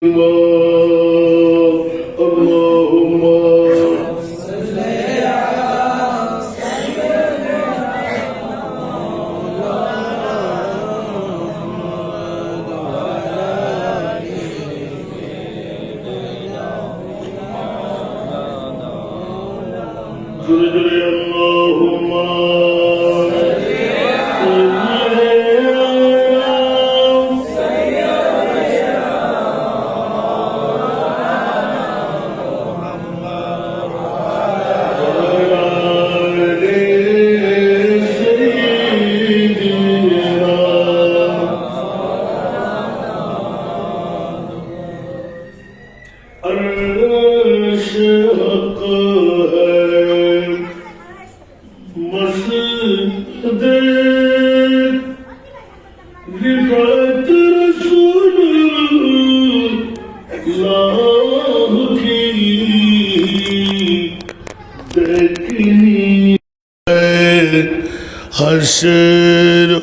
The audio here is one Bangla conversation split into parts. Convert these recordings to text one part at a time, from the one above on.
اللهم جل اللهم हश्र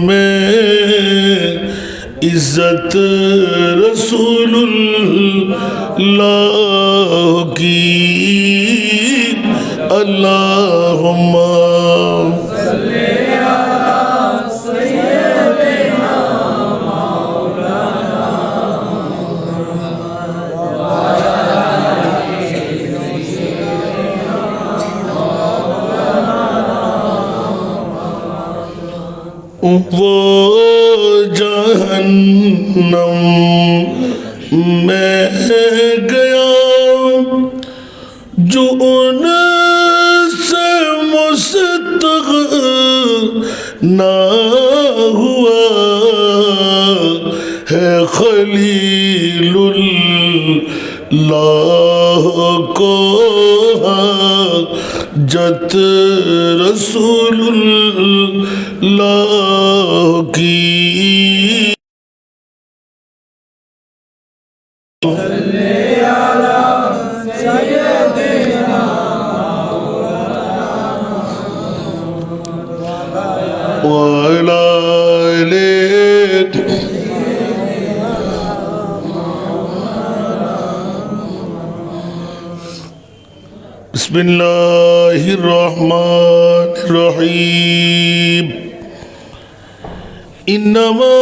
में इज्जत रसूलुल्लाह की अल्लाहुम्मा वो जहन्नम में गया जो उनसे मुस्तग़ना हुआ है खलीलुल्लाह को जत रसूलुल्लाह की बिस्मिल्लाहिर्रहमानिर्रहीम इन्नमा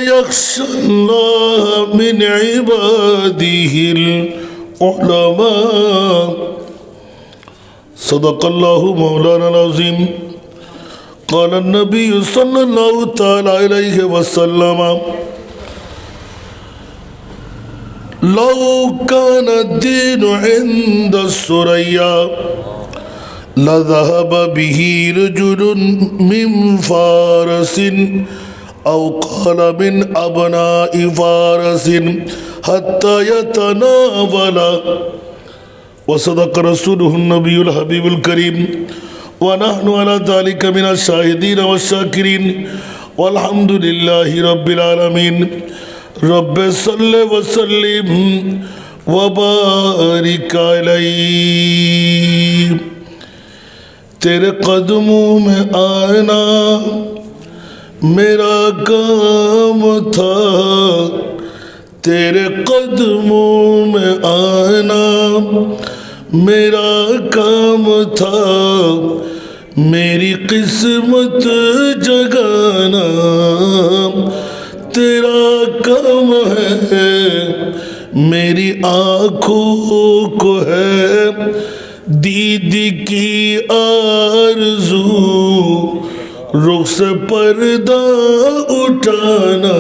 यख्शल्लाह मिन इबादिहिल उलमा सदक़ल्लाहु मौलाना अज़ीम क़ाल नबी सल्लल्लाहु तआला अलैहि वसल्लम लौ कान दीनु इंद सुरैया लज़हब बिही रजुलुन मिन फारसिन औ क़ाल मिन अबनाइ फारसिन हत्ता यतनावला वसदक़ रसूलुहुन नबियुल हबीबुल करीम व नहनु अला ज़ालिका मिनश शाहिदीन वश्शाकिरीन वल्हम्दुलिल्लाहि रब्बिल आलमीन रब्बे सल्ले व सल्लिम व बारिक अलैहि। तेरे कदमों में आना मेरा काम था, तेरे कदमों में आना मेरा काम था, मेरी किस्मत जगाना तेरा काम है, मेरी आँखों को है दीदी की आरज़ू, रुख से पर्दा उठाना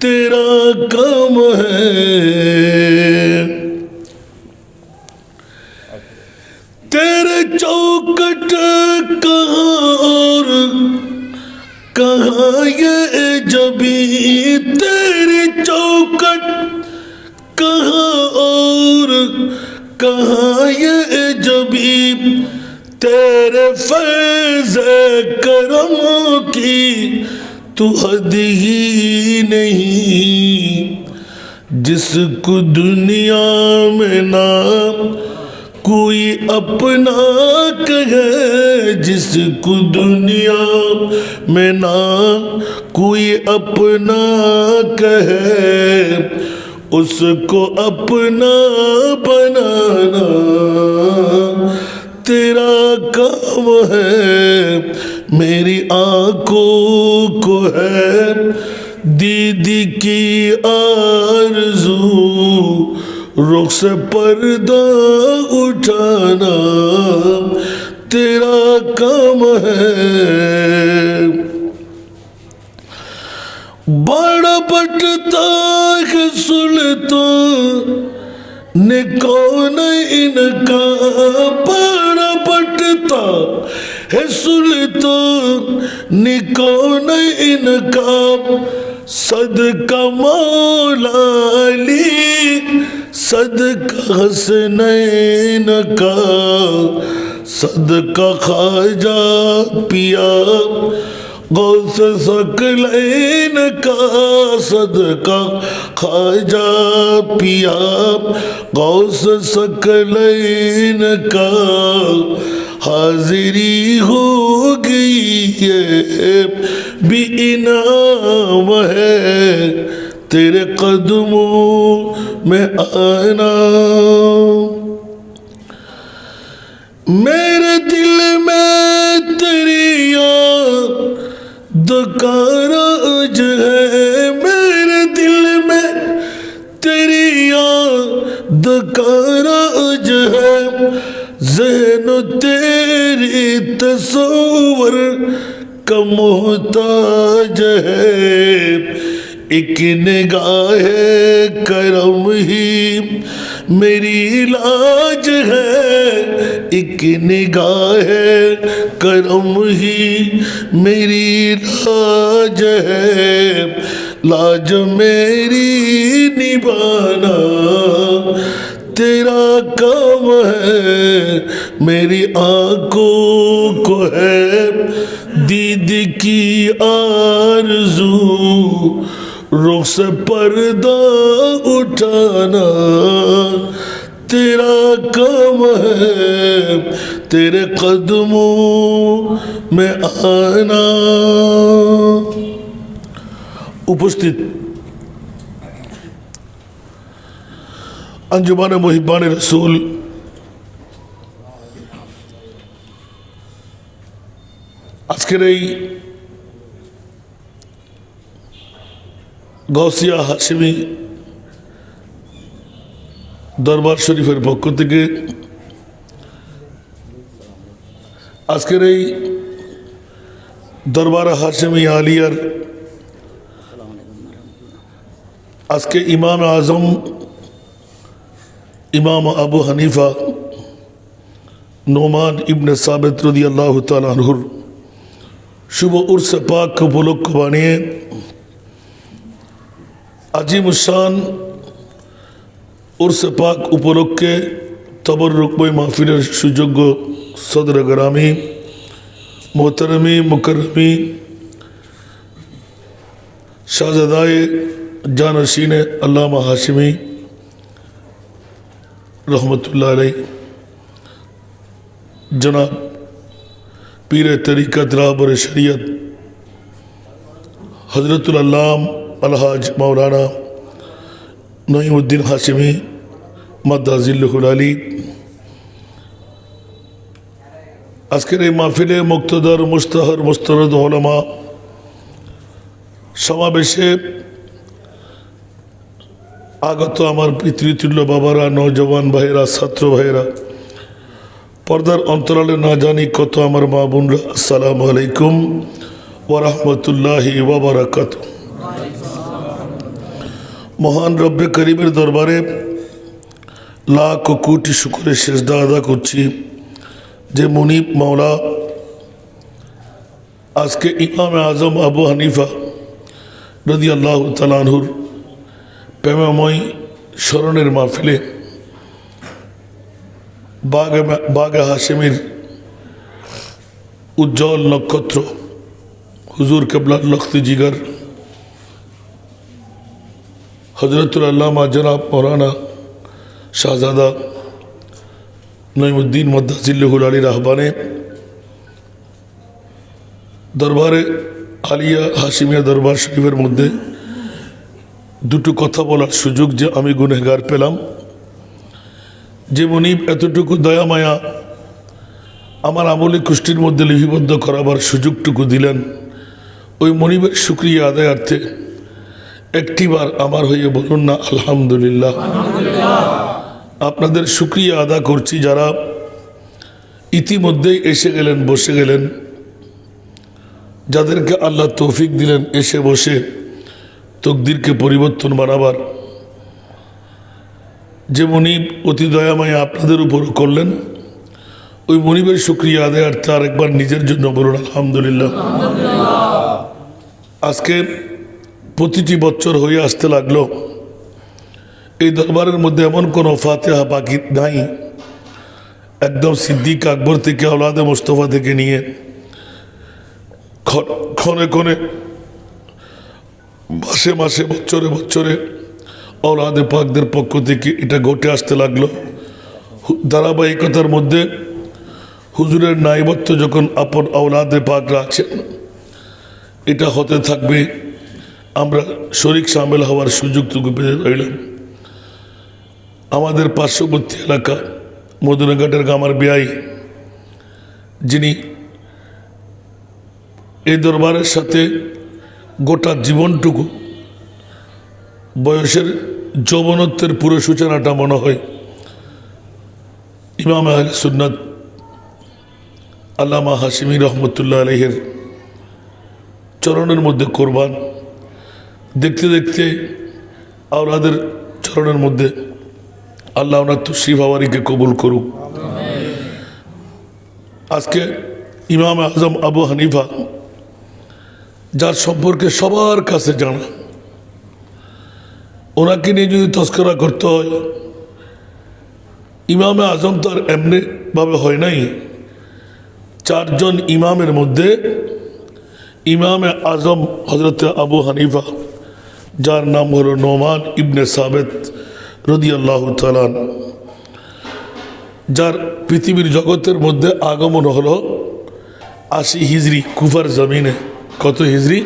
तेरा काम है। तेरे चौखट कहाँ और कहाँ ये जबी, तेरी चौखट कहाँ और कहाँ ये जबी, तेरे फैज़ करम की तो हद ही नहीं, जिसको दुनिया में ना कोई अपना कहे जिसको दुनिया में ना कोई अपना कहे, उसको अपना बनाना तेरा काम है। मेरी आंखों को है दीदी की आरज़ू, रुख से पर्दा उठाना तेरा काम है। बड़ा बटता है सुल्तान ने कौन इनका, बड़ा बटता है सुल्तान ने कौन इनका, सदका मौला अली सदका हसनैन का, सदका ख्वाजा पिया गौस सकलैन का, सदका ख्वाजा पिया गौस सकलैन का, हाजिरी हो गई है भी इनाम है तेरे कदमों में आना। मेरे दिल में तेरी याद का राज है, मेरे दिल में तेरी याद का राज है, ज़हन तेरी तस्वर का मोहताज है। एक निगाह करम ही मेरी इलाज है, एक निगाह करम ही मेरी इलाज है, लाज मेरी निभाना तेरा काम है। मेरी आंखों को है दीद की आरज़ू, रुख से पर्दा उठाना तेरा काम है, तेरे कदमों में आना। उपस्थित अंजुमान मुहिब्बान रसूल আজকের এই গৌসিয়া হাশিমি দরবার শরীফের পক্ষ থেকে আজকের এই দরবার হাশিমি আলিয়ার আজকে ইমাম আজম ইমাম আবু হানিফা নোমান ইবনে সাবিত রাদিয়াল্লাহু তাআলা আনহুর শুভ উরস পাক উপলক্ষ বানিয়ে আজিমুশান উরস পাক উপলক্ষে তবরুকময় মাহফিলের সুযোগ্য সদর গ্রামী মোহতারমি মুকররমি শাহজাদায়ে जानशीन अल्लामा हाशिमी रहमतुल्लाह अलैह जनाब पीर तरीक़त राहबर शरीयत हज़रतुल अल्लाम अलहाज मौलाना नईमुद्दीन हाशिमी मद्दाज़िल्लुहुल अली आजकेर এই মাহফিলে মুক্তদর মুস্তাহর মুস্তরদ উলামা সমাবেশে আগত আমার পিতৃতুল্য বাবারা, নওজওয়ান ভাইয়েরা, ছাত্র ভাইয়েরা, পর্দার অন্তরালে না জানি কত আমার মা বোনরা, আসসালামু আলাইকুম ওয়া রাহমাতুল্লাহি ওয়া বারাকাতুহু। মহান রব্বে করিমের দরবারে লাখ কোটি শুকরের সেজদা আদা করছি যে মুনিব মাওলা আজকে ইমাম আজম আবু হানিফা রাদিয়াল্লাহু তাআলা আনহুর প্রেমময় স্মরণের মাহফিলে বাগে হাশিমির উজ্জ্বল নক্ষত্র হুজুর কেবলার লখতি জিগার হজরতুল আল্লামা জনাব মৌলানা শাহজাদা নঈমুদ্দিন মদ্দাজিল্লুহুল আলীর আহ্বানে দরবারে আলিয়া হাশিমিয়া দরবার শরীফের মধ্যে দুটো কথা বলার সুযোগ যে আমি গুনেহগার পেলাম। যে মনিব এতটুকু দয়া মায়া আমার আমলি কুষ্টির মধ্যে লিপিবদ্ধ করাবার সুযোগটুকু দিলেন, ওই মনিবের শুকরিয়া আদায়ার্থে একটিবার আমার হয়ে বলুন না আলহামদুলিল্লাহ। আপনাদের শুকরিয়া আদা করছি যারা ইতিমধ্যেই এসে গেলেন, বসে গেলেন, যাদেরকে আল্লাহ তৌফিক দিলেন এসে বসে তকদিরকে পরিবর্তন বানাবার। যে মনিব অতি দয়াময় আপনাদের উপরও করলেন, ওই মনিবের শুকরিয়া আদায়ার্থে আরেকবার নিজের জন্য বলুন আলহামদুলিল্লাহ। আজকে প্রতিটি বছর হয়ে আসতে লাগলো, এই দরবারের মধ্যে এমন কোনো ফাতিহা বাকি নাই, একদম সিদ্দিক আকবর থেকে আওলাদে মোস্তফা থেকে নিয়ে ক্ষণে ক্ষণে মাসে মাসে বছরে বছরে আওলাদে পাকদের পক্ষ থেকে এটা ঘটে আসতে লাগলো। ধারাবাহিকতার মধ্যে হুজুরের নাইবত্ব যখন আপন আওলাদে পাকরা আছেন, এটা হতে থাকবে। আমরা শরীক সামিল হওয়ার সুযোগটুকু পেয়ে রইলাম। আমাদের পার্শ্ববর্তী এলাকা মদুনাঘাটের গামার বেয়াই, যিনি এই দরবারের সাথে গোটা জীবনটুকু, বয়সের যৌবনত্বের পুরো সূচনাটা মনে হয় ইমাম আহলে সুন্নাত আল্লামা হাশিমি রহমতুল্লাহ আলাইহির চরণের মধ্যে কোরবান। দেখতে দেখতে আওলাদের চরণের মধ্যে আল্লাহ ওনার তশরিফ আওয়ারিকে কবুল করুক। আজকে ইমাম আজম আবু হানিফা, যার সম্পর্কে সবার কাছে জানা, ওনাকে নিয়ে যদি তস্করা করতে হয়, ইমামে আজম তো আর এমনিভাবে হয় নাই। চারজন ইমামের মধ্যে ইমামে আজম হজরত আবু হানিফা, যার নাম হলো নোমান ইবনে সাবেত রাদিয়াল্লাহু তাআলা, যার পৃথিবীর জগতের মধ্যে আগমন হলো 80 হিজরি কুফার জমিনে। কত হিজরি?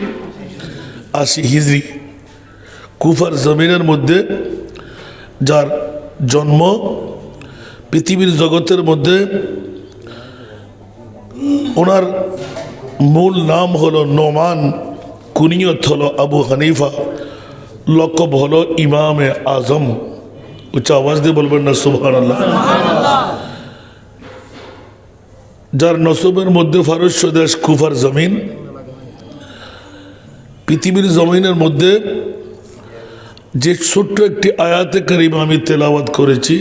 80 হিজরি কুফার জমিনের মধ্যে যার জন্ম, পৃথিবীর জগতের মধ্যে ওনার মূল নাম হলো নোমান, কুনিয়ত হলো আবু হানিফা, লকব হলো ইমামে আজম। উচ্চ আওয়াজ দিয়ে বলবেন না সুবহানাল্লাহ। যার নসবের মধ্যে ফারস্য দেশ কুফার জমিন, পৃথিবীর জমিনের মধ্যে যে ছোট্ট একটি আয়াতে কারিমা আমি তেলাওয়াত করেছি,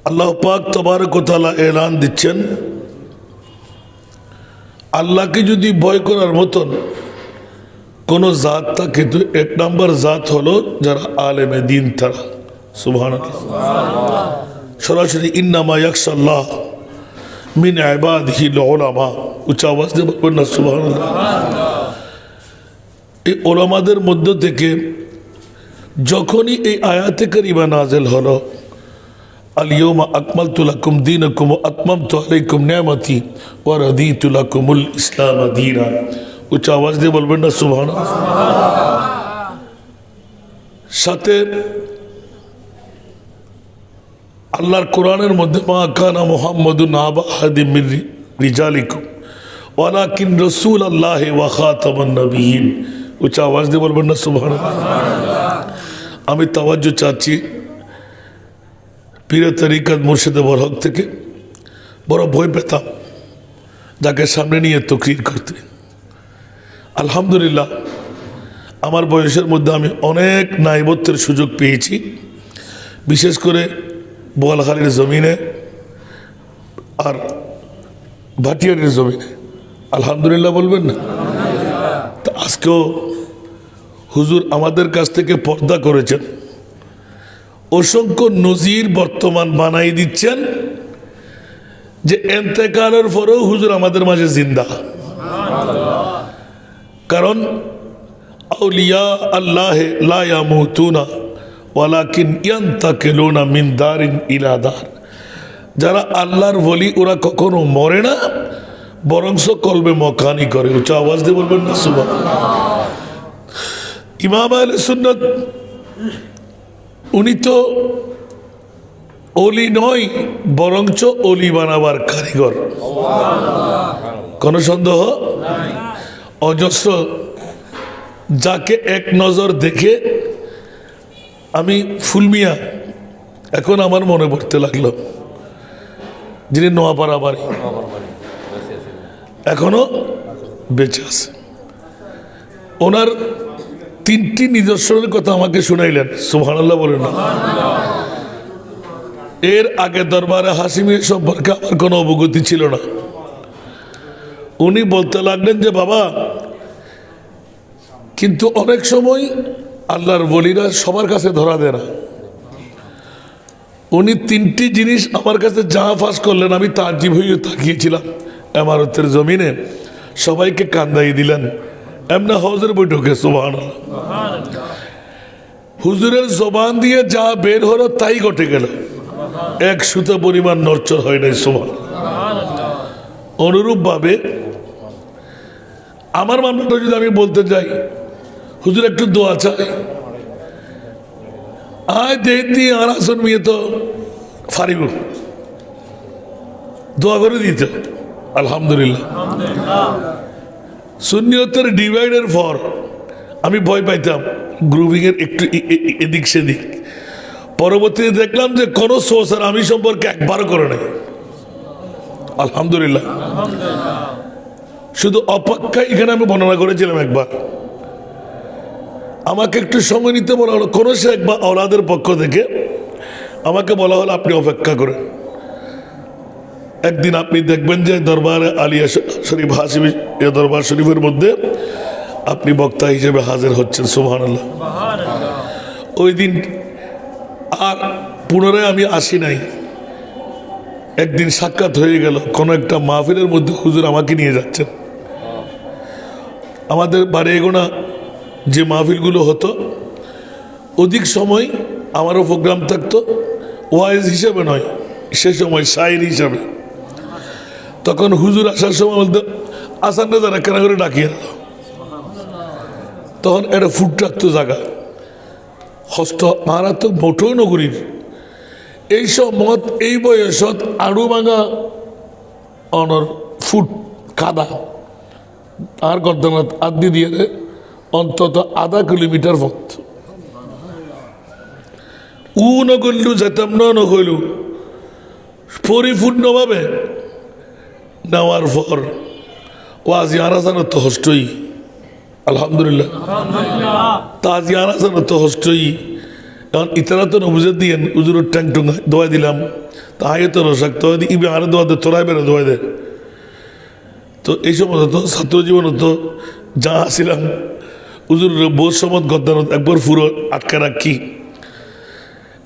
আল্লাহ পাক তাবারক ওয়া তাআলা এলান দিচ্ছেন, আল্লাহকে যদি ভয় করার মতন কোনো জাত থাকে তো এক নম্বর জাত হলো যারা আলেমে দিন তারা। সুবহানাল্লাহ। সরাসরি ইন্নামা ইয়াখশাল্লাহ মিন ইবাদিহিল উলামা। উচ্চ আওয়াজ দিয়ে বলবেন না সুবহানাল্লাহ। এই ওলামাদের মধ্য থেকে যখনই এই আয়াতে কারিমা নাযিল হলো, আল ইয়াউমা আকমালতু লাকুম দীনাকুম ওয়া আতমামতু আলাইকুম নি'মাতি ওয়া রাদিতু লাকুমুল ইসলাম দীনা। উচ্চ আওয়াজ দিয়ে বলবেন না সুবহানাল্লাহ। সাথে আল্লাহর কোরআনের মধ্যে মা কানা মুহাম্মাদুন আবা আহাদিম মিন রিজালিকুম ওয়ালাকিন রাসূলুল্লাহি ওয়া খাতামান নবিয়্যিন। উচ্চ আওয়াজ দিয়ে বলবেন না সুবহানাল্লাহ। আমি তাওয়াজ্জু চাচ্ছি পীর তরিকত মুর্শিদে বরহক থেকে। বড় ভয় পেতাম যাকে সামনে নিয়ে তকরির করতে। আলহামদুলিল্লাহ, আমার বয়সের মধ্যে আমি অনেক নাইবত্বের সুযোগ পেয়েছি, বিশেষ করে বোয়ালখালীর জমিনে আর ভাটিয়ারির জমিনে। আলহামদুলিল্লাহ বলবেন না? তা আজকেও হুজুর আমাদের কাছ থেকে পর্দা করেছেন, অসংখ্য নজির বর্তমান বানাই দিচ্ছেন যে এন্তেকালের পরেও হুজুর আমাদের মাঝে জিন্দা। কারণ আউলিয়া আল্লাহ লা ইয়ামুতুনা ওয়ালাকিন ইয়ান্তাকিলুনা মিন দারিন ইলা দার। যারা আল্লাহর ওলি ওরা কখনো মরে না, বরংস কলবে মকানি করে। উচ্চ আওয়াজ দিয়ে বলবেন না সুবহানাল্লাহ। ইমাম আহলে সুন্নাত উনি তো অলি নয়, বরঞ্চ অলি বানাবার কারিগর, কোনো সন্দেহ। অজস্র যাকে এক নজর দেখে আমি ফুলমিয়া এখন আমার মনে পড়তে লাগলো, যিনি নোয়াপাড়া বাড়ি, এখনো বেঁচে আছে। ওনার 3টি নিদর্শনের কথা আমাকে শুনাইলেন, সুবহানাল্লাহ বলেন না। এর আগে দরবারে হাশিমি সম্পর্কে আমার কোনো অবগতি ছিল না। উনি বলতে লাগলেন যে বাবা, কিন্তু অনেক সময় আল্লাহর ওলিরা সবার কাছে ধরা দেয় না। উনি 3টি জিনিস আমার কাছে যা ফাঁস করলেন, আমি তাজ্জিব হয়ে তাকিয়েছিলাম। ইমারতের জমিনে সবাইকে কান্দাই দিলেন, এমনি হজের বৈঠকে, সুবহানাল্লাহ। হুজুরের জবান দিয়ে যা বের হলো তাই ঘটে গেল, এক সুতো পরিমাণ নড়চড় হয় নাই, সুবহানাল্লাহ। অনুরূপ ভাবে আমার মামলাটা যদি আমি বলতে যাই, হুজুর একটু দোয়া চাই, আয় দেখি আর আসন মেয়ে তো ফারিব দোয়া করে দিত, আলহামদুলিল্লাহ। সুন্নিয়তের ডিভাইডের পর আমি ভয় পাইতাম গ্রুপিংয়ের একটু এদিক সেদিক। পরবর্তীতে দেখলাম যে কোনো সোর্সার আমি সম্পর্কে একবারও করে নাই, আলহামদুলিল্লাহ। শুধু অপেক্ষা এখানে আমি বর্ণনা করেছিলাম একবার, আমাকে একটু সময় নিতে বলা হলো কোনো শেখ বা আওলাদের পক্ষ থেকে, আমাকে বলা হলো আপনি অপেক্ষা করেন, একদিন আপনি দেখবেন যে দরবারে আলিয়া শরীফ হাশিমি দরবার শরীফের মধ্যে আপনি বক্তা হিসেবে হাজির হচ্ছেন, সুবহানাল্লাহ। ওই দিন আর পুনরায় আমি আসি নাই। একদিন সাক্ষাৎ হয়ে গেল কোনো একটা মাহফিলের মধ্যে, হুজুর আমাকে নিয়ে যাচ্ছেন। আমাদের বাড়ি এগোনা যে মাহফিলগুলো হতো, অধিক সময় আমারও প্রোগ্রাম থাকতো, ওয়াইজ হিসাবে নয়, সে সময় শায়ের হিসাবে। তখন হুজুর আসার সময় বলতো আসান না যারা কেনা করে ডাকিয়ে দিল। তখন একটা ফুট রাখতো জায়গা, হস্ত মারা তো মোটেও নগরীর। এইসব মত এই বয়সত আড়ু ভাঙা অনর ফুট কাদা আর গর্দানাথ আদি দিয়ে অন্তত আধা কিলোমিটার পথ। উ নগরলু যেতাম না নগরলু পরিপূর্ণভাবে নেওয়ার পর ও আজি আরাজানো তো হষ্টই, আলহামদুলিল্লাহ। তা আজি আরাজানো তো হষ্টই। এখন ইতারা তো নবুজে দিয়ে উজুরের ট্যাং টুং দোয়া দিলাম, তা আগে তো রসাক তো ইবে আরো দোয়া দে, তোরাই বেরো দোয়া দে। তো এই সময় হতো ছাত্র জীবন হতো, যা আসিলাম উজুর বোধ সমত গদ্দানত একবার পুরো আটকা রাখি।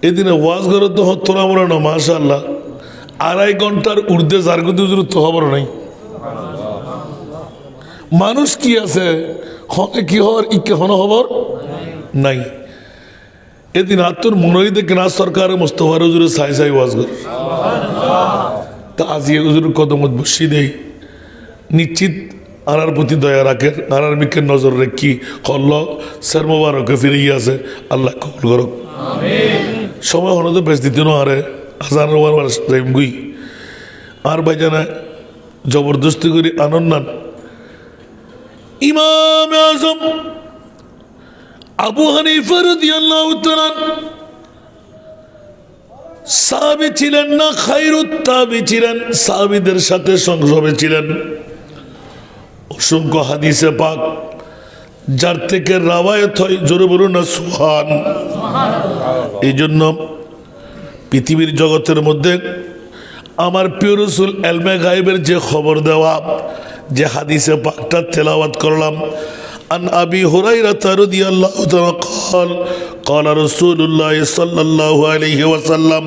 এদিনে ওয়াজ ঘর তো তোরা মনে না, মাশা আল্লাহ 2.5 ঘন্টার ঊর্ধ্বে জারগুদি উজুর তো খবর নাই। মানুষ কি আছে হনে কি হওয়ার ইকে হন খবর নাই। এদিন আত্মর মনোই দেখে না সরকারের মোস্তফার হুজুরে সাই সাই ওয়াজ ঘর। তা আজি হুজুর কদমত বসি দেই, নিশ্চিত আনার প্রতি দয়া রাখেন, আনার মিকের নজর রেখি হল্ল স্যার মোবারকে ফিরে আছে, আল্লাহ কবুল করুক। সময় হলো তো বেশ দিত না, আরে হাজার গুই আর ভাইজানা জবরদস্তি করি আনন্দান। ইমাম আজম আবু হানিফা রাদিয়াল্লাহু তাআলা সাহাবী ছিলেন না, খায়রুত তাবী ছিলেন, সাহাবীদের সাথে সংসবে ছিলেন। অসংখ্য হাদিসে পাক যার থেকে রাওয়ায়াত হয়, জোরে বলুন না সুবহান। এই জন্য পৃথিবীর জগতের মধ্যে আমার প্রিয় রাসূল ইলমে গায়বের যে খবর দেওয়া, যে হাদিসে পাকটা তেলাওয়াত করলাম, আন আবি হুরায়রা রাদিয়াল্লাহু তাআলা قال قال رسول الله صلى الله عليه وسلم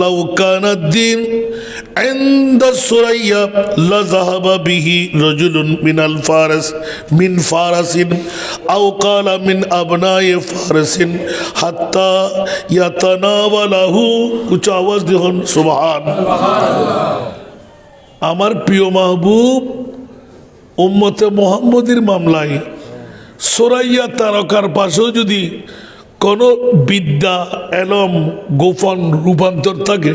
লাউ কানা দ্বীন ইনদা সুরাইয়া লাযাহাবা বিহি রাজুলুন মিনাল ফারস মিন ফারাসিন আও ক্বালা মিন আবনাই ফারসিন হাত্তা ইয়াতানাওয়ালাহু। উচ্চ আওয়াজ দিন সুবহানাল্লাহ। আমার প্রিয় মাহবুব উম্মতে মুহাম্মদের মামলায় সুরাইয়া তারকার পাশেও যদি কোনো বিদ্যা এলম গোপন রূপান্তর থাকে,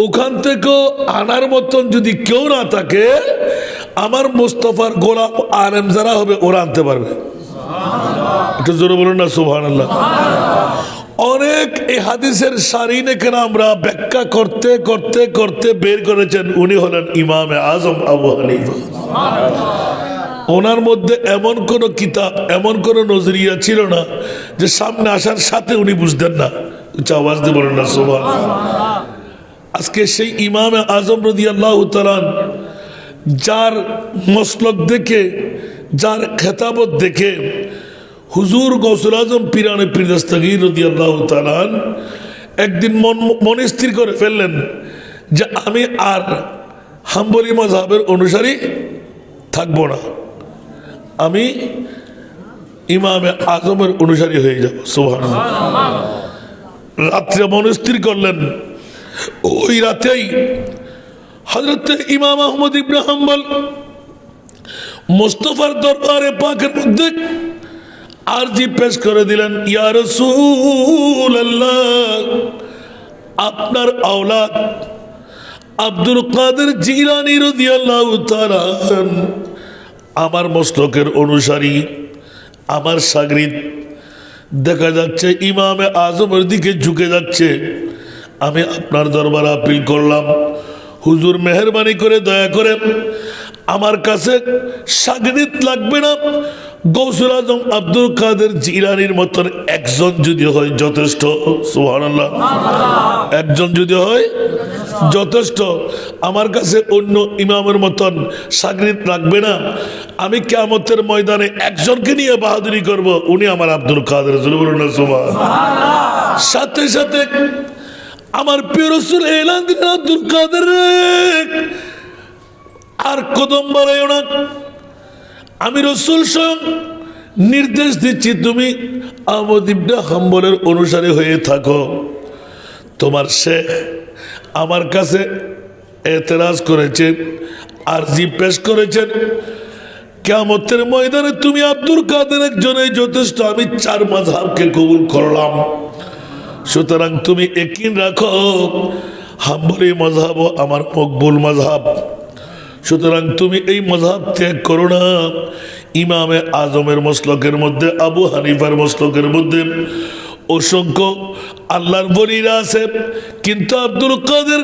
ওখান থেকেও আনার মতন যদি কেউ না থাকে, আমার মুস্তাফার গোলাম আলেম যারা হবে ওরা আনতে পারবে। একটু জোরে বলুন না সুবহানাল্লাহ। অনেক এই হাদিসের সারিনে কেন আমরা ব্যাখ্যা করতে করতে করতে বের করেছেন, উনি হলেন ইমামে আজম আবু হানিফা। ওনার মধ্যে এমন কোন কিতাব, এমন কোন নজরিয়া ছিল না যে সামনে আসার সাথে উনি বুঝতেন না। উচ্চ আওয়াজ দিয়ে বলেন না সুবহানাল্লাহ। আজকে সেই ইমামে আজম রাদিয়াল্লাহু তাআলা যার মসলক দেখে, যার খেতাবত দেখে হুজুর গৌসুল আজম পিরানে পীর দস্তগীর রাদিয়াল্লাহু তাআলা একদিন মনে স্থির করে ফেললেন যে আমি আর হাম্বলি মাযহাবের অনুসারী থাকবো না, আমি ইমামে আজমের অনুসারী হয়ে যাব। সুবহানাল্লাহ। রাত্রে মনস্থির করলেন। ওই রাতেই হযরত ইমাম আহমদ ইবনে হাম্বল মুস্তাফার দরবারে পাকের মধ্যে আরজি পেশ করে দিলেন, ইয়া রাসূলুল্লাহ, আপনার আওলাদ আব্দুল কাদের জিলানী রাদিয়াল্লাহু তাআলা আমার মসলকের অনুসারী, আমার শাগরিদ, দেখা যাচ্ছে ইমামে আজমের দিকে ঝুঁকে যাচ্ছে। আমি আপনার দরবারে আপিল করলাম, হুজুর মেহেরবানি করে দয়া করে আমার কাছে শাগরিদ লাগবে না, গৌসুল আজম আব্দুল কাদের জিলানীর মতন একজন যদি হয় যথেষ্ট। সুবহানাল্লাহ। একজন যদি হয় যথেষ্ট, আমার কাছে অন্য ইমামের মতন শাগরিদ লাগবে না। আমি কিয়ামতের ময়দানে একজনকে নিয়ে বাহাদুরি করব, উনি আমার আব্দুল কাদের। সুবহানাল্লাহ। সাথে সাথে আমার প্রিয় রাসূল এলান দিলেন, আব্দুল কাদের আর কদম বাড়াইও না, আমি রাসূল স্বয়ং নির্দেশ দিচ্ছি তুমি আহমদ ইবনে হাম্বলের অনুসারী হয়ে থাকো। তোমার শেখ আমার কাছে এতরাজ করেছেন, আরজি পেশ করেছেন, কিয়ামতের ময়দানে তুমি আব্দুল কাদের একজনেই যথেষ্ট, আমি চার মাযহাবকে কবুল করলাম। সুতরাং তুমি ইয়াকিন রাখো হাম্বলি মাযহাব আমার মকবুল মাযহাব। সুতরাং তুমি এই মাযহাব ত্যাগ করো না। ইমামে আজমের মসলকের মধ্যে, আবু হানিফার মসলকের মধ্যে অসংখ্য আল্লাহর বলিরা আছে, কিন্তু আব্দুল কাদের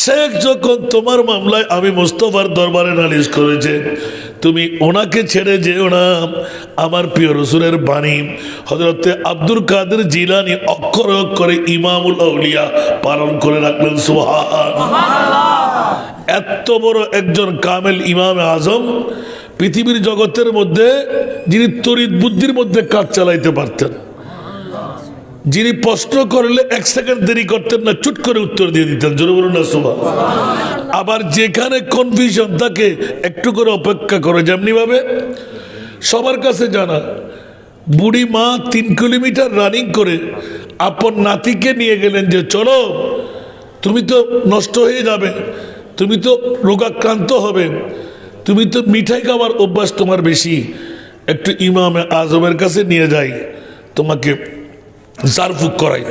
শেখ যখন তোমার মামলায় আমি মুস্তাফার দরবারে নালিশ করেছে, তুমি ওনাকে ছেড়ে যেও না। আমার প্রিয় রাসূলের বাণী হযরতে আব্দুল কাদের জিলানী অক্ষরে অক্ষরে ইমামুল আউলিয়া পালন করে রাখলেন। সুবহানাল্লাহ। এত বড় একজন কামেল ইমামে আজম পৃথিবীর জগতের মধ্যে, যিনি তড়িৎ বুদ্ধির মধ্যে কাজ চালাইতে পারতেন, যিনি প্রশ্ন করলে এক সেকেন্ড দেরি করতেন না, চুট করে উত্তর দিয়ে দিতেন। জোরে বলুন না সুবহানাল্লাহ। আবার যেখানে কনফিউশন থাকে একটু করে অপেক্ষা করে, যেমনি ভাবে সবার কাছে জানা বুড়ি মা 3 কিলোমিটার রানিং করে আপন নাতিকে নিয়ে গেলেন যে চলো, তুমি তো নষ্ট হয়ে যাবে, তুমি তো রোগাক্রান্ত হবে, তুমি তো মিঠাই খাওয়ার অভ্যাস তোমার বেশি, একটু ইমামে আজমের কাছে নিয়ে যাই, তোমাকে জারফুক করাই।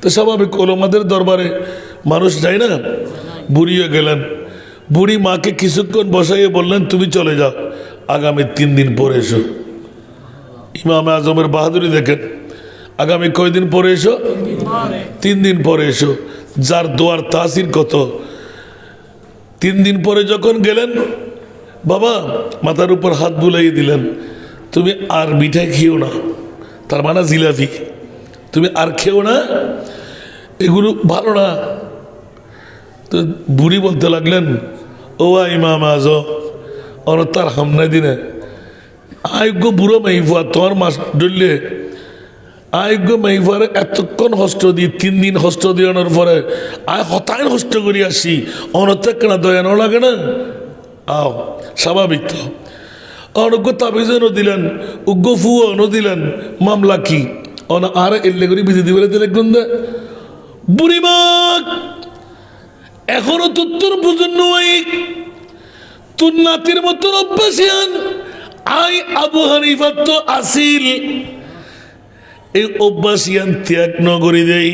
তো স্বাভাবিক ওলামাদের দরবারে মানুষ যায় না। বুড়ি হয়ে গেলেন, বুড়ি মাকে কিছুক্ষণ বসাইয়ে বললেন তুমি চলে যাও, আগামী 3 দিন পরে এসো। ইমামে আজমের বাহাদুরি দেখেন, আগামী কয়দিন পরে এসো? 3 দিন পরে এসো। যার দোয়ার তাসির কত। 3 দিন পরে যখন গেলেন, বাবা মাথার উপর হাত বুলাইয়ে দিলেন, তুমি আর মিঠাই খেও না, তার মানে জিলাপি, তুমি আর খেও না, এগুলো ভালো না। তো বুড়ি বলতে লাগলেন, ও ইমাম আজম और तार हमने दिने आयोग्य बुढ़ो में हुआ तोर मास डुल्ले আয়োগ্য মাইফারে এতক্ষণ হস্ত দিয়ে 3 দিন হস্ত দিয়ানোর পরে আয় হতায় হস্ত করি আসি অনতে কেনা দয়ানো লাগে না আও স্বাভাবিক তো অনজ্ঞ তাবিজনও দিলেন উগ্র ফুয়ানো দিলেন মামলা কি অন আর এলে করে বিধি দিবে দিলে গুন্দে বুড়িমা এখনো তোর বুঝুন নয় তোর নাতির মতন অভ্যাসিয়ান আই আবু হানিফা তো আসিল এই অভ্যাসিয়ান ত্যাগ নগরী দেই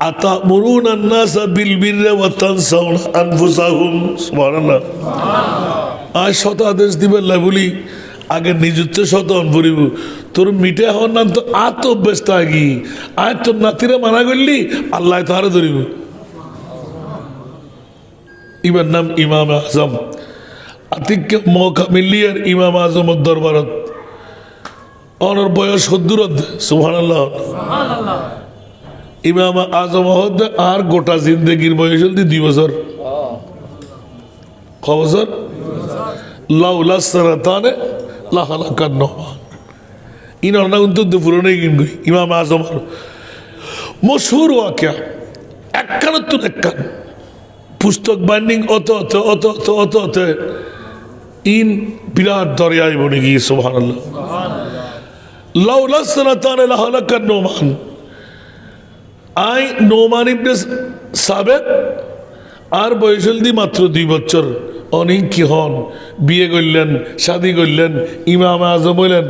আতামুরুনা আন-নাসা বিল বিররি ওয়া তানসাউনা আনফুসাকুম সুবহানাল্লাহ আজ শত আদেশ দিবেন না বলি আগে নিজত্ব শতন পড়িব তোর মিটে হওয়ার নাম তো আত অভ্যাস থাকি আয় তোর নাতিরে মানা করলি আল্লাহ তাহারে ধরিব ইমার নাম ইমাম আজম আতিক মৌকা মিললি আর ইমাম আজমের দরবারত অনর বয়স 70 সুবহানাল্লাহ ইমাম আজম হদ আর গোটা জিন্দগির বয়স হল 2 বছর ক বছর লাউলা সারাতানে লাহালাকান নহমান ইনার না কিন্তু পুরনো কিন্তু ইমাম আজম মশহুর ওয়াকিয়া একখানত্তর একখান পুস্তক বাইন্ডিং অত অত অত অত অত অত ইন বিরাট দরিয়ায় বনে গিয়ে সুবহানাল্লাহ লাউলা সারাতানে লাহালাকান নহমান আই নোমান ইবনে সাবেত আর বয়সল দি মাত্র 2 বছর অনেক কি হন বিয়ে করলেন শাদি করলেন ইমাম আজম হইলেন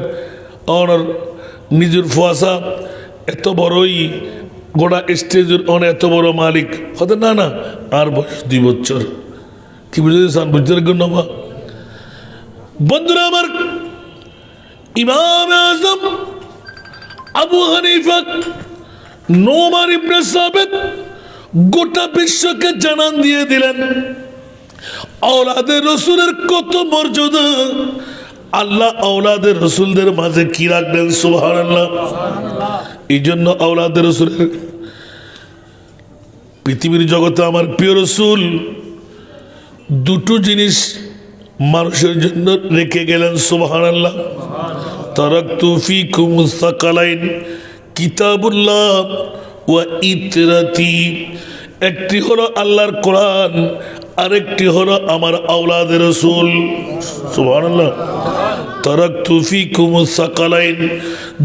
অনর নিজের ফুয়াশা এত বড়ই গোটা স্টেজের অনেক এত বড় মালিক হতে না না আর বয়স 2 বছর কি বুঝেছেন বুঝতে গণ্যমা বন্ধুরা আমার ইমাম আজম আবু হানিফা নোমান ইবনে সাবেত গোটা বিশ্বকে জানান দিয়ে দিলেন আওলাদের রসুলের কত মর্যাদা আল্লাহ আওলাদের রসুলদের মাঝে কি রাখবেন সুবহানাল্লাহ এই জন্য আওলাদের রসুলের পৃথিবীর জগতে আমার প্রিয় রসুল 2টো জিনিস মানুষের জন্য রেখে গেলেন সুবহানাল্লাহ তারাকতু ফীকুম সাকালাইন কিতাবুল্লাহ ওয়া ইতরাতি একটি হলো আল্লাহর কোরআন আরেকটি হলো আমার আওলাদের রাসূল সুবহানাল্লাহ তারাকতু ফীকুম সাকালাইন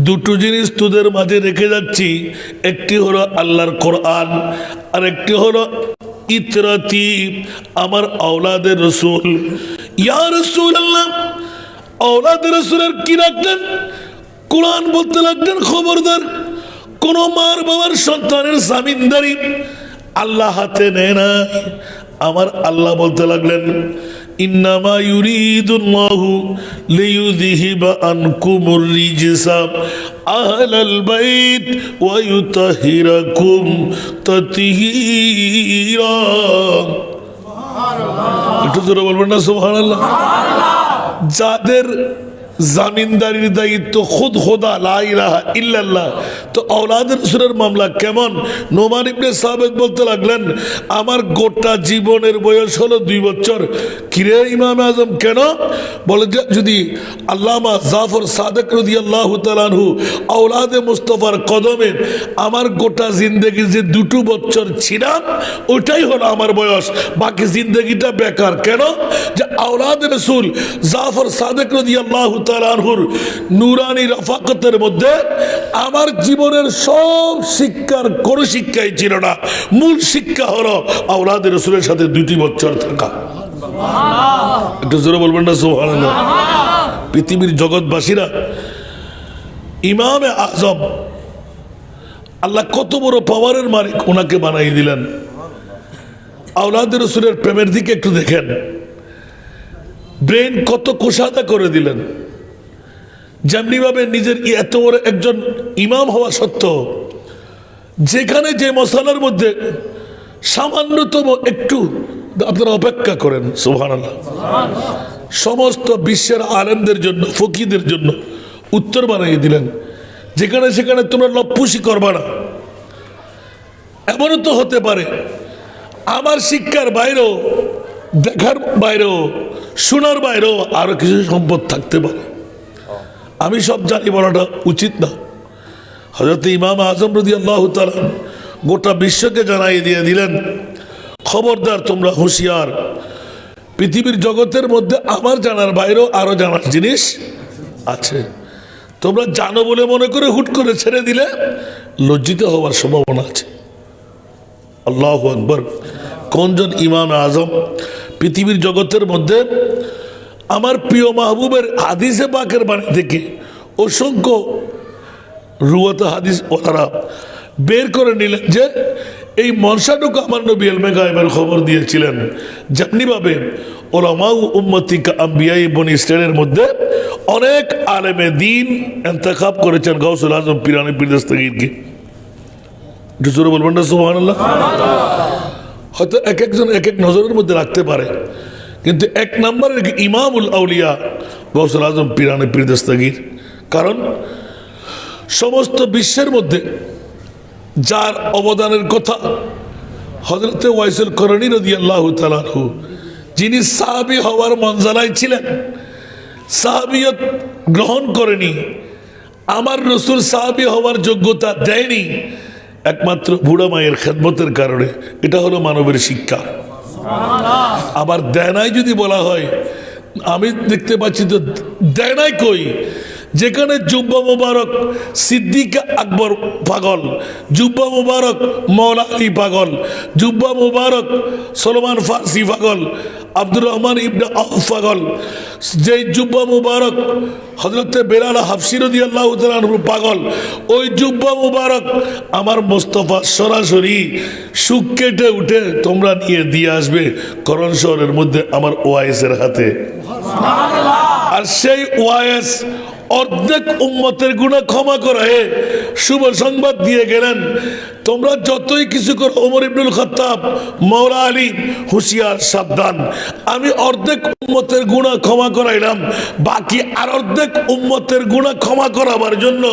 2টো জিনিস তোদের মাঝে রেখে যাচ্ছি একটি হলো আল্লাহর কোরআন আরেকটি হলো ইতরাতি আমার আওলাদের রাসূল ইয়া রাসূলুল্লাহ আওলাদের রাসূলের কি রাখলেন কোরআন বলতে লাগলেন খবরদার কোন মার বাবার সন্তানের জামিনদারি আল্লাহ হাতে নেয় না আমার আল্লাহ বলতে লাগলেন ইন্নামা ইউরিদুল্লাহু লিইউযহিবা আনকুমুর রিজসা আহলাল বাইত ওয়া ইউতাহিরাকুম তাতহীরা সুবহানাল্লাহ একটু জোরে বলবেন না সুবহানাল্লাহ যাদের জামিনদারির দায়িত্ব খুদ খোদা লা ইলাহা ইল্লাল্লাহ তো আওলাদের রাসূলের মামলা কেমন নোমান ইবনে সাবেত বলতে লাগলেন আমার গোটা জীবনের বয়স হলো 2 বছর কিরে ইমাম আজম কেন বলে যদি আল্লামা জাফর সাদেক রাদিয়াল্লাহু তাআলা আনহু আওলাদে মুস্তাফার কদমে আমার গোটা জিন্দেগি যে 2টো বছর ছিলাম ওইটাই হলো আমার বয়স বাকি জিন্দেগিটা বেকার কেন যে আওলাদের রাসূল জাফর সাদেক রাদিয়াল্লাহু নুরানি রফাকতের মধ্যে আমার জীবনের সব শিক্ষার কোনো শিক্ষাই ছিল না মূল শিক্ষা হলো আওলাদের রাসূলের সাথে 2টি বছর থাকা একটু জোরে বলবেন না সুবহানাল্লাহ পৃথিবীর জগৎবাসীরা ইমামে আজম আল্লাহ কত বড় পাওয়ারের মালিক ওনাকে বানাই দিলেন আওলাদের রাসূলের প্রেমের দিকে একটু দেখেন ব্রেন কত কোষাদা করে দিলেন যেমনি ভাবে নিজের এত বড় একজন ইমাম হওয়া সত্ত্বেও যেখানে যে মশালার মধ্যে সামান্যতম একটু আপনারা অপেক্ষা করেন সুবহানাল্লাহ সমস্ত বিশ্বের আলেমদের জন্য ফকিদের জন্য উত্তর বানিয়ে দিলেন যেখানে সেখানে তোমরা লপ্পুসি করবা না এমনও তো হতে পারে আমার শিক্ষার বাইরেও দেখার বাইরেও শোনার বাইরেও আরো কিছু সম্পদ থাকতে পারে আমি সব জানি বলাটা উচিত না হযরত ইমাম আজম রাদিয়াল্লাহু তাআলা গোটা বিশ্বকে জানাই দিয়ে দিলেন, খবরদার তোমরা হুঁশিয়ার, পৃথিবীর জগতের মধ্যে আমার জানার বাইরেও আরো জানার জিনিস আছে। তোমরা জানো বলে মনে করে হুট করে ছেড়ে দিলে লজ্জিত হওয়ার সম্ভাবনা আছে। আল্লাহু আকবার। কোনজন ইমাম আজম পৃথিবীর জগতের মধ্যে আমার প্রিয় মাহবুবের হাদিসে পাকের বাণী থেকে অসংখ্য রুয়াত হাদিস ওনারা বের করে নিলেন যে এই মনসাটুকু আমার নবী ইলমে গায়বের খবর দিয়েছিলেন। যেমনিভাবে উলামা উম্মতি কা আম্বিয়ায়ে বনি ইসরাইলের মধ্যে অনেক আলেমে দ্বীন ইন্তেখাব করেছেন গাউসুল আজম পীরানি পীর দস্তগীরকে। জোরে বলবেন না সুবহানাল্লাহ? হয়তো এক একজন এক এক নজরের মধ্যে রাখতে পারে, কিন্তু এক নম্বরের ইমামুল আউলিয়া গাউসুল আজম পীরানি পীর দস্তগীর। কারণ সমস্ত বিশ্বের মধ্যে যার অবদানের কথা হযরতে ওয়াইসুল করনী রাদিয়াল্লাহু তাআলা আনহু, যিনি সাহাবী হওয়ার মঞ্জালায় ছিলেন, সাহাবিয়ত গ্রহণ করেনি, আমার রসুল সাহাবী হওয়ার যোগ্যতা দেয়নি একমাত্র বুড়া মায়ের খেদমতের কারণে। এটা হলো মানবের শিক্ষা। আবার দেয় নাই যদি বলা হয়, আমি দেখতে পাচ্ছি তো দেয় নাই কই। যেখানে জুব্বা মুবারক সিদ্দিক আকবর পাগল, জুব্বা মুবারক মৌলা আলী পাগল, জুব্বা মুবারক সলমান ফারসি পাগল, আব্দুর রহমান ইবনে আউফ পাগল, যে জুব্বা মুবারক হযরতে বেলাল হাফসি রাদিয়াল্লাহু তাআলা আনহু পাগল, ওই জুব্বা মুবারক আমার মোস্তফা সরাসরি সুখ কেটে উঠে তোমরা নিয়ে দিয়ে আসবে করণ শহরের মধ্যে আমার ওয়াইসের হাতে। আর সেই ওয়াইস অর্ধেক উম্মতের গুনাহ ক্ষমা করে শুভ সংবাদ দিয়ে গেলেন, তোমরা যতই কিছু করো ওমর ইবনুল খাত্তাব, মাওলা আলী, হুঁশিয়ার সাবধান, আমি অর্ধেক উম্মতের গুনাহ ক্ষমা করাইলাম, বাকি আর অর্ধেক উম্মতের গুনাহ ক্ষমা করাবার জন্য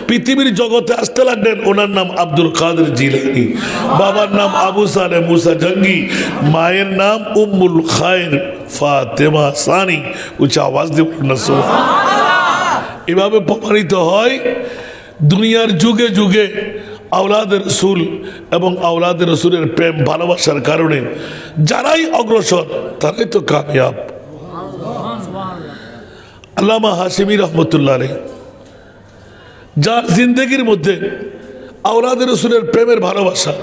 পৃথিবীর জগতে আসতে লাগলেন। ওনার নাম আব্দুল কাদের জিলানী, বাবার নাম আবু সালেহ মুসা জঙ্গি, মায়ের নাম উম্মুল খায়ের ফাতেমা সানি। উচ্চ আওয়াজ দিয়ে না সুবহানাল্লাহ। এভাবে প্রমাণিত হয় দুনিয়ার যুগে যুগে আওলাদের রসুল এবং আওলাদের রসুলের প্রেম ভালোবাসার কারণে যারাই অগ্রসর তারাই তো কামিয়াব। আল্লামা হাশিমি রহমতুল্লাহ আলাইহি, যার জিন্দেগির মধ্যে আওলাদের রসুলের প্রেমের ভালোবাসা,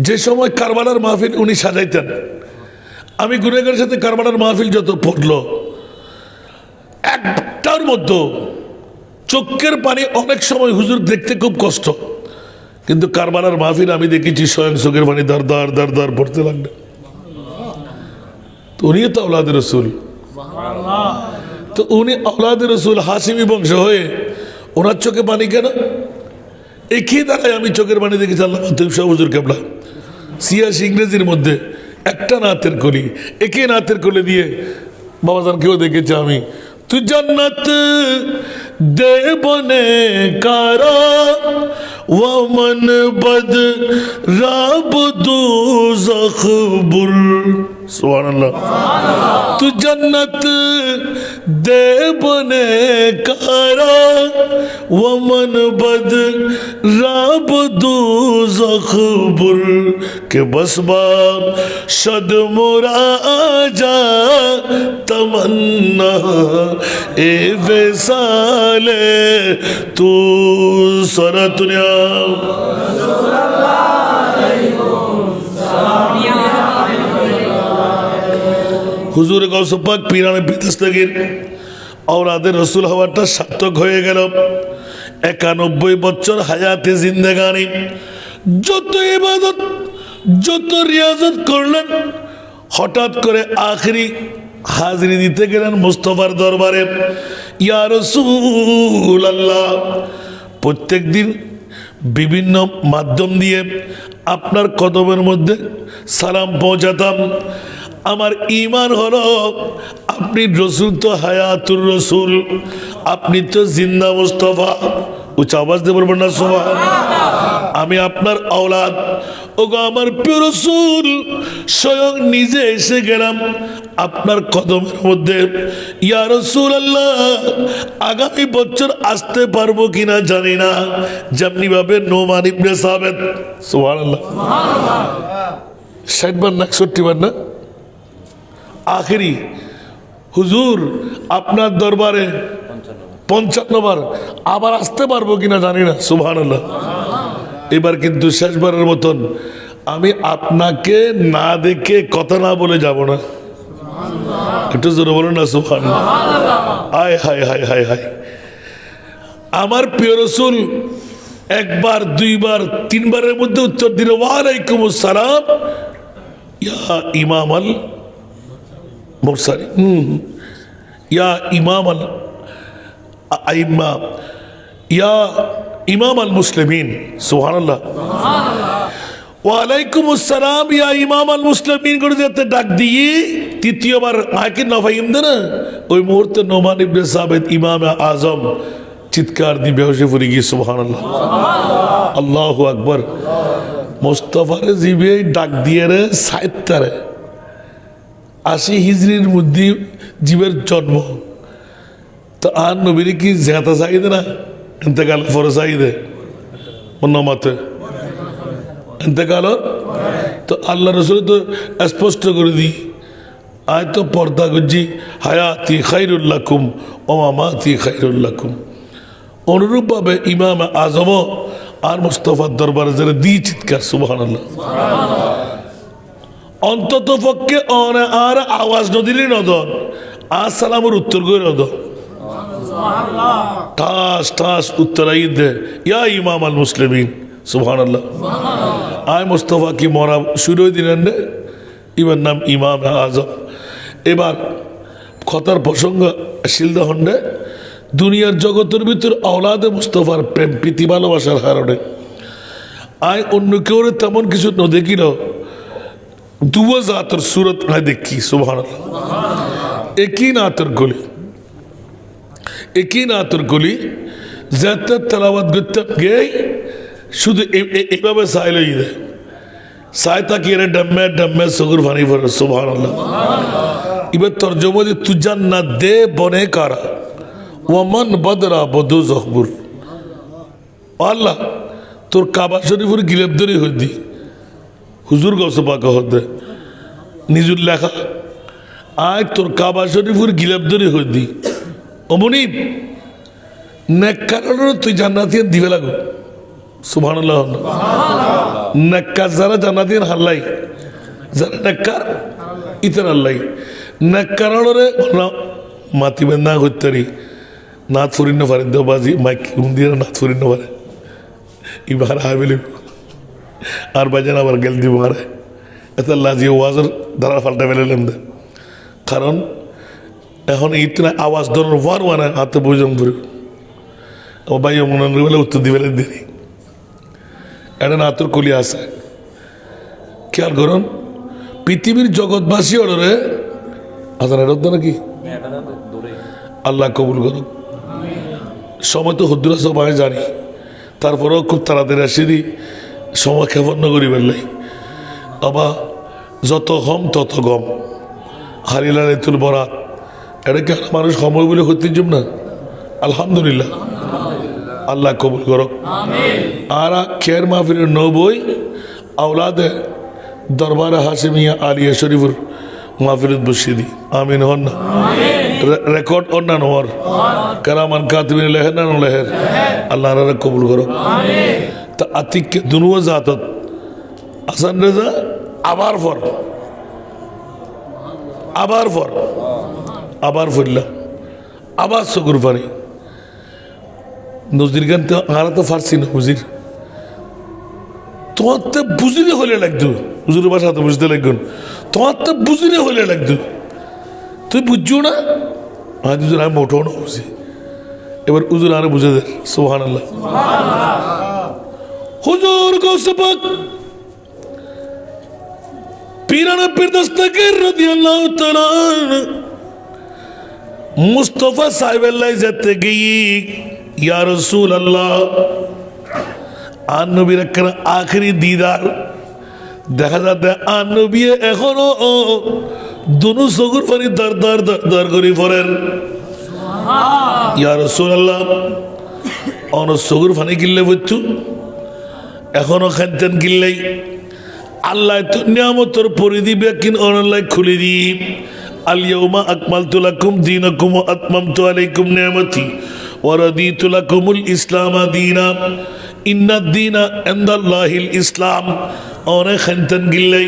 যে সময় কারবালার মাহফিল উনি সাজাইতেন, আমি গুনেগারের সাথে কারবালার মাহফিল যত পড়লো একটার মধ্যে চোখের পানি অনেক সময় হুজুর দেখতে খুব কষ্ট, কিন্তু কারবালার মাহফিল আমি দেখেছি স্বয়ং চোখের পানি দার দার দার দার পড়তে লাগলো। তো উনিও তো আওলাদের রসুল, তো উনি আওলাদের রসুল হাশিমি বংশ হয়ে ওনার চোখে পানি কেন? একই দ্বারাই আমি চোখের পানি দেখেছি আল্লামা তৈয়ব শাহ হুজুর কেবলা সিয়াস ইংরেজির মধ্যে একটা নাতের কলি, একই নাতের কলি দিয়ে বাবাজান কেউ দেখেছি আমি, তু জন্নত দে বনে কারা ওমন বদ রাব দোজখ বুর। সুবহানাল্লাহ। তু জন্নত দে বনে কারা ওমন বদ রাব দোজখ বুর কে বসবা শদ মোরা আজা তমন্না এ বেসালে তু সারা দুনিয়া। হুজুর গৌস পাক পীরানে পীর দস্তগীর আওলাদের রসুল হওয়াটা সার্থক হয়ে গেল। 91 বছর হায়াতে জিন্দেগানি, যত ইবাদত যত রিয়াজত করলেন, হঠাৎ করে আখেরি হাজিরি দিতে গেলেন মুস্তফার দরবারে। ইয়া রাসূলুল্লাহ, প্রত্যেক দিন বিভিন্ন মাধ্যম দিয়ে আপনার কদমের মধ্যে সালাম পৌঁছাতাম। আমার ঈমান হলো আপনি রসুল তো হায়াতুর রসুল, আপনি তো জিন্দা মুস্তফা। উচ্চ আওয়াজ দিয়ে বলবেন না সুবহানাল্লাহ। আমি আপনার আওলাদ, ওগো আমার প্রিয় রসুল, স্বয়ং নিজে এসে গেলাম আপনার কদমের মধ্যে। ইয়া রাসূলুল্লাহ, আগামী বছর আসতে পারবো কিনা জানি না, যেমনি ভাবে নোমান ইবনে সাবিত, সুবহানাল্লাহ, 60 বার না 61 বার না আখেরি, হুজুর আপনার দরবারে 55 বার, আবার আসতে পারবো কিনা জানি না, সুবহানাল্লাহ। এবার কিন্তু শেষবারের মতন আমি আপনাকে না দেখে কথা না বলে যাব না, একটু জোরে বলুন না সুবহানাল্লাহ। হায় হায় হায় হায় হায়, আমার প্রিয় রাসূল একবার, দুইবার, তিনবারের মধ্যে উত্তর দিল ওয়ালাইকুম আসসালাম ইয়া ইমাম আল মুরসালিন, ইয়া ইমাম আল আইম্মা, ইয়া ইমাম আল মুসলিমিন, সুবহানাল্লাহ। ওয়ালাইকুম আসসালাম ইয়া ইমাম আল মুসলিমিন করে যেতে ডাক দিয়ে তৃতীয়বার আকে নফাইম দে না, ওই মুহূর্তে নোমান ইবনে সাবিত ইমাম আজম চিৎকার দিয়ে বেহুশে পড়ে গিয়ে, সুবহানাল্লাহ, আল্লাহু আকবার। মুস্তাফারে জিবে ডাক দিয়ে রে সাইত্তারে 80 হিজরির মধ্যে জীবের জন্ম, তো আর নবীর কি জেতা চাইদে না, ইন্তেকাল ফর চাইদে মতে ইন্তেকাল, তো আল্লাহ রসুল তো স্পষ্ট করে দিই, আয় তো পর্দা করছি হায়াতি খাইরুল লাকুম ওয়া মামাতি খাইরুল লাকুম। অনুরূপভাবে ইমাম আজম আর মুস্তাফার দরবারে যারা দিয়ে চিৎকার, সুবহানাল্লাহ। অন্তত পক্ষে আর আওয়াজ নদিলি নদন, আর সালামের উত্তর করে নদন, ঠাস ঠাস উত্তর আই দে ইয়া ইমাম আল মুসলিমিন, সুবহানাল্লাহ। আয় মুস্তাফা কি মরা শুরু দিলেন রে, ইবার নাম ইমাম আজম। এবার কথার প্রসঙ্গ শিলদা হন্ডে দুনিয়ার জগতের ভিতর আওলাদে মুস্তাফার প্রেম প্রীতি ভালোবাসার কারণে আয় অন্য কেউ তেমন কিছু ন দেখিল, দুয়া জাতের সুরত আয় দেখি, সুবহানাল্লাহ। একই নাতের গলি, একই নাতের গলি যাতে তেলাওয়াত করতে গেই শুধু এইভাবে সাইল দেয়, সাই তাকিয়ে ডাম্মে ডাম্মে সগুর ভানি ভরে, সুবহানাল্লাহ। এবার তর্জমা দিয়ে তু জান্নাত দে বনে কারা ওয়ামান বদরা বদু জহবুর, আল্লাহ তোর কাবা শরীফের গিলেবদরি হইদি, হুজুর গৌসে পাকা হতে নিজুর লেখা, আয় তোর কাবা শরীফের গিলেবদরি হইদি অমনি নেককারের তুই জান্নাতিয়ান দিবে লাগো, সুবহানাল্লাহ। নেককার যারা জান্নাতিয়ান হাল্লাই, যারা নেককার ইতার আল্লাই, নেককারে মাতি বেন্দা হইতারি নাথ ফুরিন পারে দেবাজি মাইক দিয়ে নাথ ফুরিন পারে, এবার আবেলি আর বাজান আবার গেল দিব আরে এত লাজিয়ে ওয়াজের ধারা ফাল্টা ফেলেলেন দে, কারণ এখন ইতনা আওয়াজ ধরুন ওয়ার ওয়ানে হাতে বুঝলাম ধরে আমার ভাই মনে বলে উত্তর দিবে দেরি এটা না তোর কলি আছে খেয়াল করুন। পৃথিবীর জগৎবাসী ওরে আসান এটা নাকি আল্লাহ কবুল করুন। সময় তো হুদ্দুরা সবাই জানি, তারপরেও খুব তাড়াতাড়ি আসি দি সময় ক্ষেপণ করি বেলাই, আবার যত কম তত গম হারিলা রেতুল বরাত, এটাকে মানুষ সময় বলে করতে যাব না, আলহামদুলিল্লাহ, আল্লাহ কবুল করো। আর খের মাহফিলের নবই আওলাদে দরবারে হাসিমিয়া আলিয়া শরীফুর মাহফিলত বসিয়ে দি, আমিন হন না, রেকর্ড অন্যান্য হর কারামান কাতিবিন লেহের না লেহের, আল্লাহ কবুল করো। তা আতিককে দুনুয়া জাতত আসান রেজা আবার ফর আবার ফর আবার ফরলাম আবার চকুর পানি নজরির গান তো আরা তো ফারছি না হুজির, তোমার তো বুঝিলে হলে লাগতো, হুজুরের বাসা তো বুঝতে লাগবেন, তোমার তো বুঝিলে হলে লাগতো, তুই বুঝছো না, হুজুর আমি মোটেও না বুঝি, এবার হুজুর আরে বুঝে দেয়, সুবহানাল্লাহ। হুজুর গৌসে পাক পীরানা পীর দস্তগীর রাদিয়াল্লাহু তাআলা মুস্তাফা সাহেবেল্লাহ যেতে গিয়ে ইয়া রাসূলুল্লাহ নবীর একটা আখেরি দিদার দেখা যাতে নবী এখনো দুনু চকুর পানি দার দার দার দার করে পড়েন ইয়া রাসূলুল্লাহ অন চকুর পানি কিনলে বুঝছু এখনো খানতেন কিনলেই আল্লাহ তো নিয়ামতর পরিধি ব্যাকিন অনলাইন খুলে দিই আল-ইয়াউমা আকমালতু লাকুম দীনাকুম ওয়া আতমামতু আলাইকুম নিয়ামতি ওয়া রাদিতু লাকুমুল ইসলাম দীনা ইন্নাদ-দীনা ইনদাল্লাহিল ইসলাম অনেক খানতেন গিল্লাই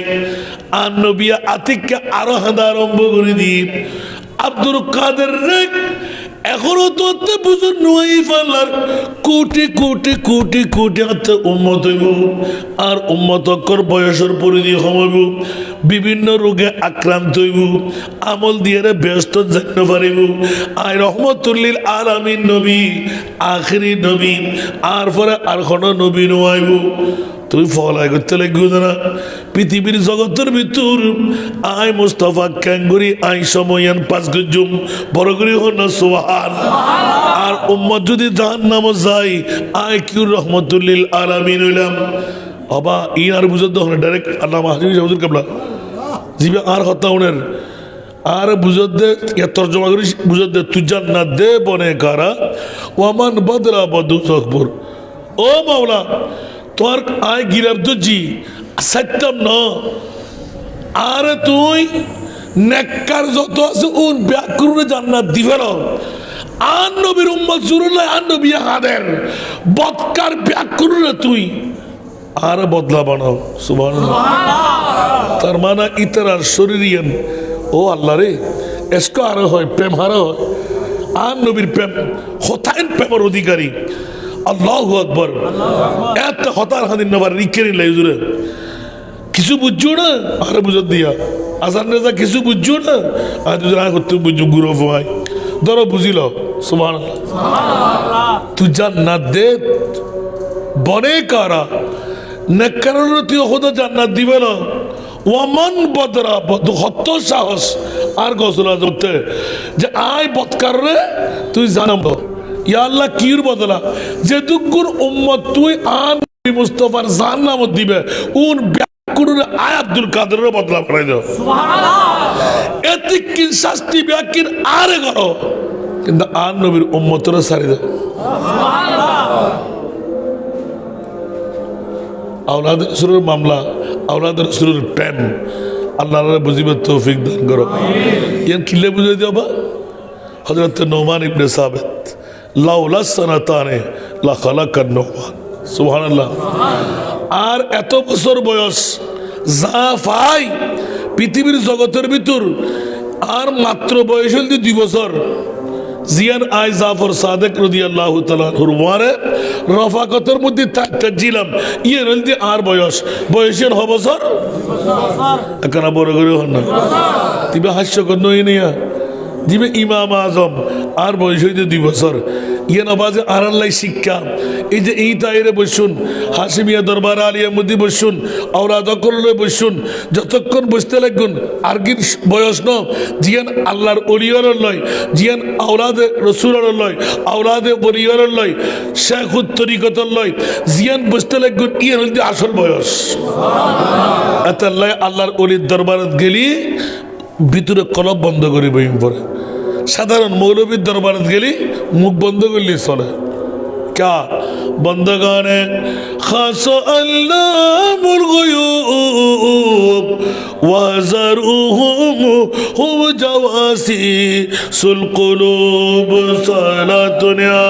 আর নবিয়া আতিককে আরো হাদা আরম্ভ করে দিই আব্দুল কাদের রেক এখনো তো বুঝুন নয় ফালার কোটি কোটি কোটি কোটি উম্মত হইব আর উম্মত অক্ষর বয়সের পরিধি কমাইব বিভিন্ন রোগে আক্রান্ত হইব আমল দিয়ে ব্যস্ত জানতে পারিব আর রহমতুল্লিল আলামিন নবী আখিরি নবী আর পরে আর কোনো নবী নোয়াইব তুই ফলাই করতে লাগবে না পৃথিবীর জগতের ভিতর আয় মুস্তাফা ক্যাঙ্গুরি আই সময়ান পাঁচ গজুম বড় করি হন সোহান আর উম্মত যদি জাহান্নামে যায় আয় কিউ রহমতুল্লিল আলামিন হইলাম অবা ই আর বুঝত হনে ডাইরেক্ট আল্লাহ মাহজুব হুজুর কাবলা জিবে আর কথা উনের আর বুঝত দে ইয়া তরজমা করি বুঝত দে তুই জান্নাত দে বনে কারা ওয়ামান বদরা বদু আকবর ও মাওলা তোর আয় গিরাব জি সত্যম ন আর তুই নেককার যত আছে উন ব্যাকুরে জান্নাত দিবেন আর নবীর উম্মত জুরুল্লাহ আর নবী হাদের বদকার ব্যাকুরে তুই আর বদলা বানাও সুবহানাল্লাহ তার মানে ইতরার শরীরিয়ান ও আল্লাহ রে এসকো আর হয় প্রেম হারা হয় আর নবীর প্রেম হতাইন প্রেমের অধিকারী আল্লাহু আকবার এত হতার হাদিন নবার রিকেরি লাইজুরে কিছু বুঝছো না আরে বুঝত দিয়া আসান রেজা কিছু বুঝছো না আর তুই রাগ করতে বুঝছো গুরু ভাই ধরো বুঝিল সুবহানাল্লাহ তুই জান্নাত দে বনে কারা নেককারণ তুই খোদা জান্নাত দিবে না ওয়ামান বদরা বদ হত্য সাহস আর গসলা করতে যে আয় বদকার রে তুই জানাম ইয়া আল্লাহ কির বদলা যে দুগুর উম্মত তুই আন মুস্তাফার জান্নাত দিবে উন ব্যাকুরে আয় আব্দুল কাদেরের বদলা করে দাও সুবহানাল্লাহ এতে কি শাস্তি ব্যাকির আরে করো কিন্তু আন নবীর উম্মতরা সারি দাও সুবহানাল্লাহ আওলাদ রাসূলের মামলা আওলাদ রাসূলের প্রেম আল্লাহর বুঝিবার তৌফিক দান করো ইয়ান কিলে বুঝাই দিও বা হযরত নোমান ইবনে সাবিত লাউলা সানাতানে লা খালাকান নোমান সুবহানাল্লাহ আর এত বছর বয়স যা পাই পৃথিবীর জগতের ভিতর আর মাত্র বয়স হল 2 বছর জিয়ান আই জাফর সাদেক রাদিয়াল্লাহু তাআলা হুরমারে রফাকতের মধ্যে তাজিলাম ইয়ে হলদি আর বয়সের হ বছর এখানে বড় করে হন না তিবে হাস্যকর নই নিয়া দিবে ইমাম আজম আর বয়স হইতে 2 বছর ইয়ে নবাজে আর আল্লাহ শিক্ষা এই যে এই তাইরে বসুন হাসিমিয়া দরবার আলিয়া মধ্যে বসুন আওলাদ করলে বসুন যতক্ষণ বসতে লাগুন আর কি বয়স ন জিয়ান আল্লাহর অলিয়র লয় জিয়ান আওলাদে রসুলের লয় আওলাদে বলিয়র লয় শেখুত তরিকতর লয় জিয়ান বসতে লাগুন ইয়ে হইতে আসল বয়স এত আল্লাহ আল্লাহর অলির দরবারত গেলি ভিতরে কলব বন্ধ করি বইম পরে সাধারণ মৌলবীর দরবারত গেলি মুখ বন্ধ করলি চলে क्या बंदगाने खास अल्लाहुल गुयूब वज़रुहुम हुव जवासी सुल कुलूब सलातुनिया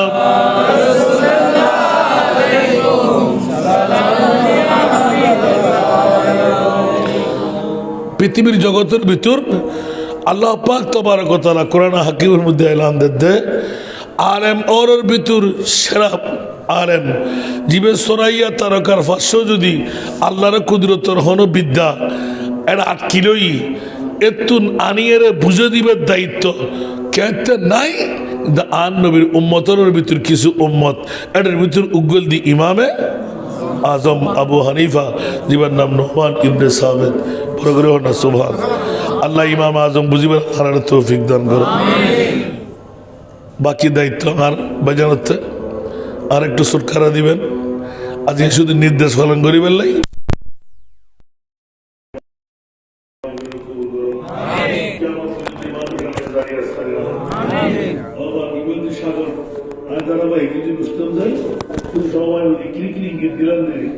পৃথিবীর জগতের ভিতর আল্লাহ পাক তবারক ওয়া তাআলা কোরআন হাকিমের মধ্যে এলান দে আলেম ওর ভিতর সেরা আলেম জীবে সরাইয়া তারকার ফাঁসও যদি আল্লাহর কুদরতর হন বিদ্যা এটা 8 কিলোই এতুন আনিয়ে বুঝে দিবার দায়িত্ব কেতে নাই আন নবীর উম্মতের ভিতর কিছু উম্মত এটার ভিতর উগল দি ইমামে আজম আবু হানিফা জীবন নাম নোমান ইবনে সাবিত প্রগ্রহ না সুবহান আল্লাহ ইমাম আজম বুঝিবার হারার তৌফিক দান করো বাকি দায়িত্ব আর বাজানোতে আর একটু সুরকারা দিবেন আজকে শুধু নির্দেশ পালন করিবেন লাই যদি বুঝতাম যাই শুধু সময় বলি ক্লিক ইঙ্গিত দিলাম দেবে